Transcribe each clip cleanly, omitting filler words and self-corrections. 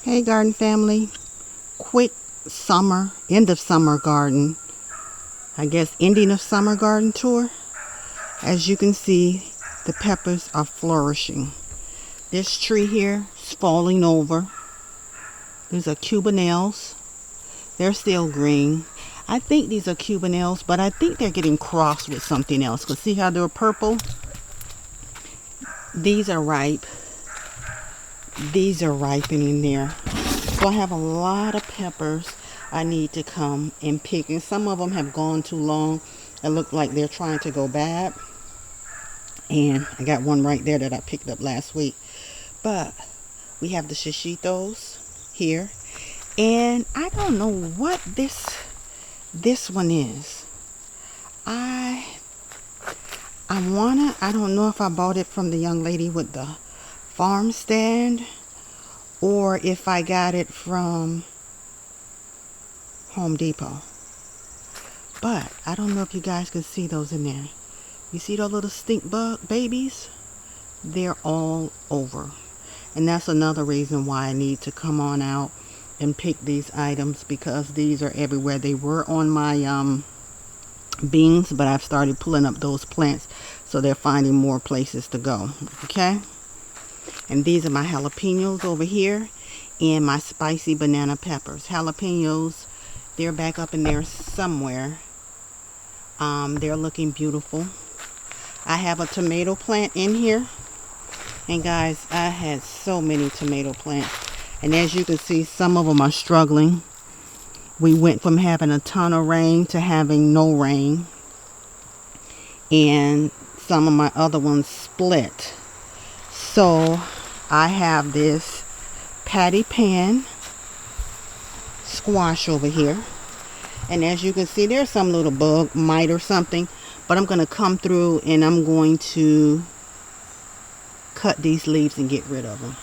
Hey garden family, quick summer, end of summer garden, I guess ending of summer garden tour. As you can see, the peppers are flourishing. This tree here is falling over. These are cubanelles. They're still green. I think these are cubanelles, but I think they're getting crossed with something else. Because see how they're purple? These are ripe. These are ripening there. So I have a lot of peppers I need to come and pick. And some of them have gone too long. It look like they're trying to go bad. And I got one right there that I picked up last week. But we have the shishitos here. And I don't know what this one is. I don't know if I bought it from the young lady with the farm stand or if I got it from Home Depot. But I don't know if you guys can see those in there. You see those little stink bug babies? They're all over. And that's another reason why I need to come on out and pick these items, because these are everywhere. They were on my beans, but I've started pulling up those plants, so they're finding more places to go. Okay? And these are my jalapenos over here and my spicy banana peppers. Jalapenos, they're back up in there somewhere. They're looking beautiful. I have a tomato plant in here. And guys, I had so many tomato plants. And as you can see, some of them are struggling. We went from having a ton of rain to having no rain. And some of my other ones split. So I have this patty pan squash over here. And as you can see, there's some little bug, mite or something. But I'm going to come through and I'm going to cut these leaves and get rid of them.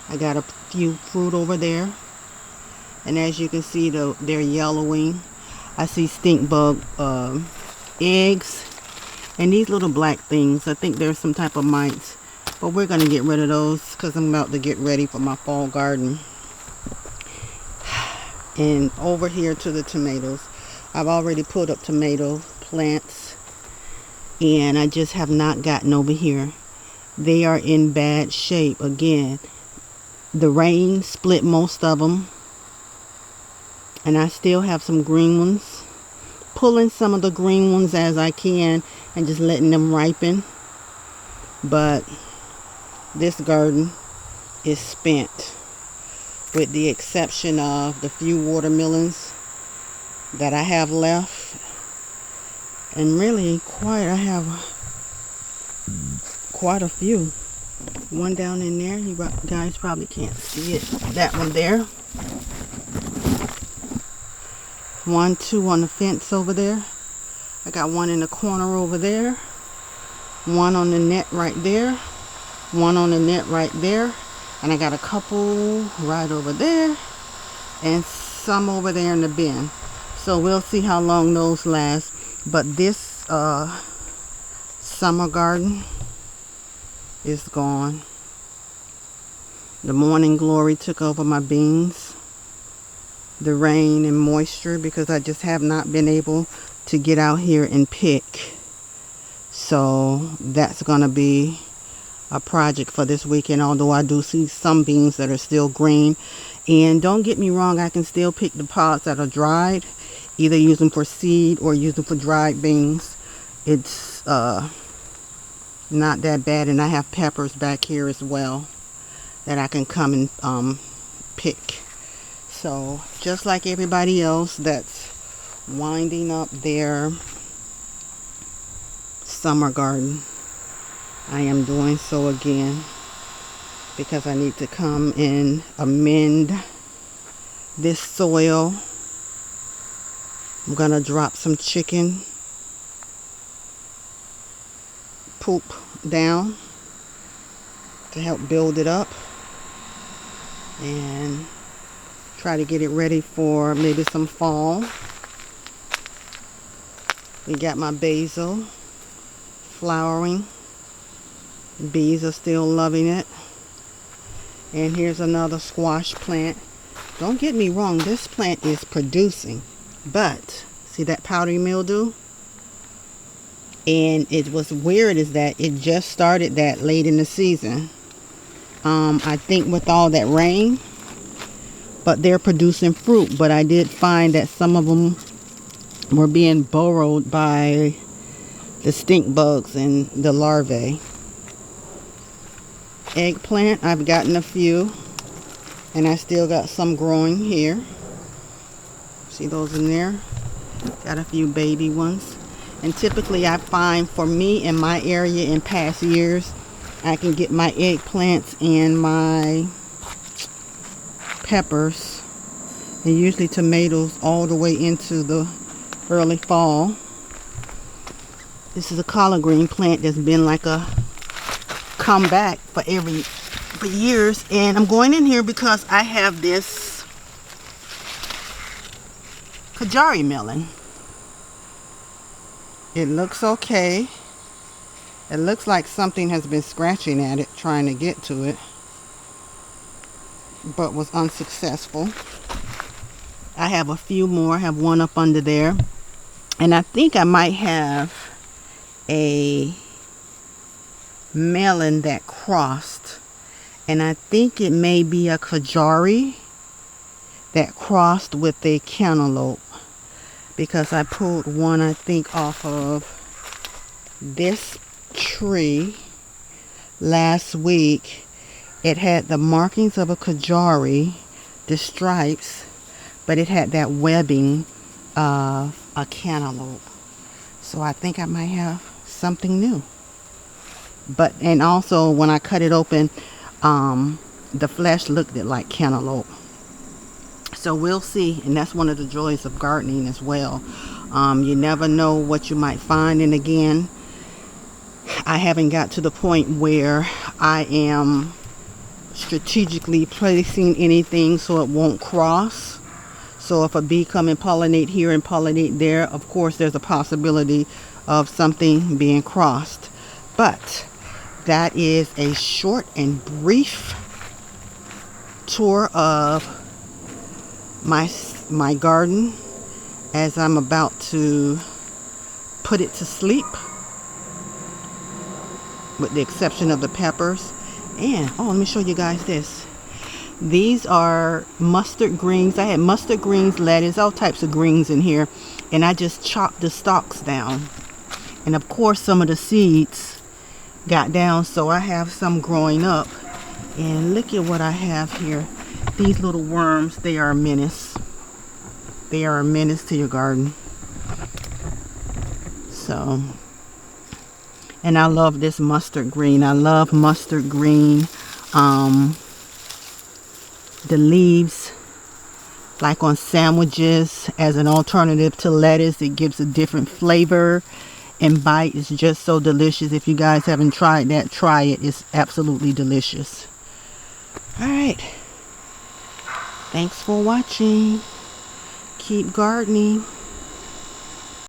I got a few fruit over there. And as you can see, they're yellowing. I see stink bug eggs. And these little black things, I think there's some type of mites. But we're going to get rid of those because I'm about to get ready for my fall garden. And over here to the tomatoes. I've already put up tomato plants. And I just have not gotten over here. They are in bad shape. Again, the rain split most of them. And I still have some green ones. Pulling some of the green ones as I can and just letting them ripen. But this garden is spent, with the exception of the few watermelons that I have left. And really I have quite a few. One down in there, you guys probably can't see it. That one there. 1, 2 on the fence over there. I got one in the corner over there. One on the net right there. One on the net right there. And I got a couple right over there. And some over there in the bin. So we'll see how long those last. But this summer garden is gone. The morning glory took over my beans. The rain and moisture, because I just have not been able to get out here and pick. So that's going to be a project for this weekend, although I do see some beans that are still green. And don't get me wrong, I can still pick the pods that are dried, either use them for seed or use them for dried beans. It's not that bad. And I have peppers back here as well that I can come and pick. So just like everybody else that's winding up their summer garden, I am doing so again, because I need to come and amend this soil. I'm going to drop some chicken poop down to help build it up and try to get it ready for maybe some fall. We got my basil flowering. Bees are still loving it. And here's another squash plant. Don't get me wrong, this plant is producing, but see that powdery mildew? And what's weird is that it just started that late in the season. I think with all that rain, but they're producing fruit. But I did find that some of them were being burrowed by the stink bugs and the larvae. Eggplant, I've gotten a few, and I still got some growing here. See those in there? Got a few baby ones. And typically I find for me in my area in past years, I can get my eggplants and my peppers and usually tomatoes all the way into the early fall. This is a collard green plant that's been like a comeback for years, and I'm going in here because I have this powdery melon. It looks okay. It looks like something has been scratching at it trying to get to it, but was unsuccessful. I have a few more. I have one up under there, and I think I might have a melon that crossed, and I think it may be a powdery that crossed with a cantaloupe, because I pulled one, I think, off of this tree last week. It had the markings of a powdery, the stripes, but it had that webbing of a cantaloupe. So I think I might have something new. But, and also when I cut it open, the flesh looked like cantaloupe. So we'll see, and that's one of the joys of gardening as well. You never know what you might find. And again, I haven't got to the point where I am strategically placing anything so it won't cross. So if a bee come and pollinate here and pollinate there, of course there's a possibility of something being crossed. But that is a short and brief tour of my garden as I'm about to put it to sleep, with the exception of the peppers. And oh, let me show you guys this. These are mustard greens. I had mustard greens, lettuce, all types of greens in here, and I just chopped the stalks down, and of course some of the seeds got down, so I have some growing up. And look at what I have here. These little worms, they are a menace. They are a menace to your garden. So, and I love this mustard green. I love mustard green. The leaves, like on sandwiches, as an alternative to lettuce, it gives a different flavor and bite. It's just so delicious. If you guys haven't tried that, try it. It's absolutely delicious. All right. Thanks for watching. Keep gardening.